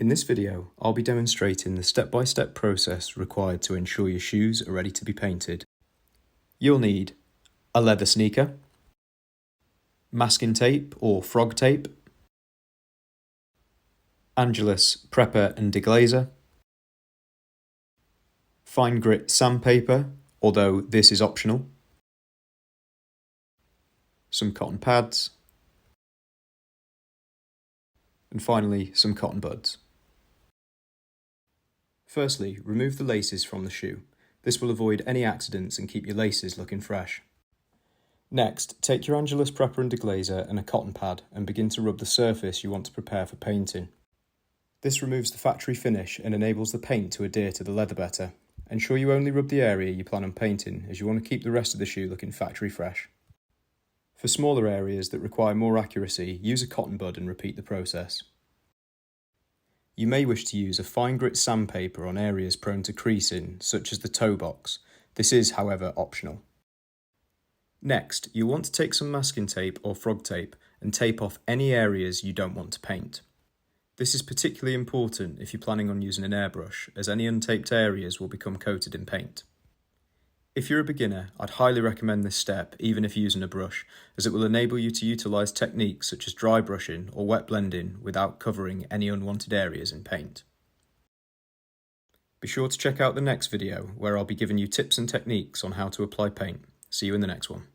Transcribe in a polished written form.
In this video, I'll be demonstrating the step-by-step process required to ensure your shoes are ready to be painted. You'll need a leather sneaker, masking tape or frog tape, Angelus Preparer and Deglazer, fine grit sandpaper, although this is optional, some cotton pads, and finally some cotton buds. Firstly, remove the laces from the shoe. This will avoid any accidents and keep your laces looking fresh. Next, take your Angelus Preparer and Deglazer and a cotton pad and begin to rub the surface you want to prepare for painting. This removes the factory finish and enables the paint to adhere to the leather better. Ensure you only rub the area you plan on painting, as you want to keep the rest of the shoe looking factory fresh. For smaller areas that require more accuracy, use a cotton bud and repeat the process. You may wish to use a fine grit sandpaper on areas prone to creasing, such as the toe box. This is, however, optional. Next, you'll want to take some masking tape or frog tape and tape off any areas you don't want to paint. This is particularly important if you're planning on using an airbrush, as any untaped areas will become coated in paint. If you're a beginner, I'd highly recommend this step even if using a brush, as it will enable you to utilise techniques such as dry brushing or wet blending without covering any unwanted areas in paint. Be sure to check out the next video where I'll be giving you tips and techniques on how to apply paint. See you in the next one.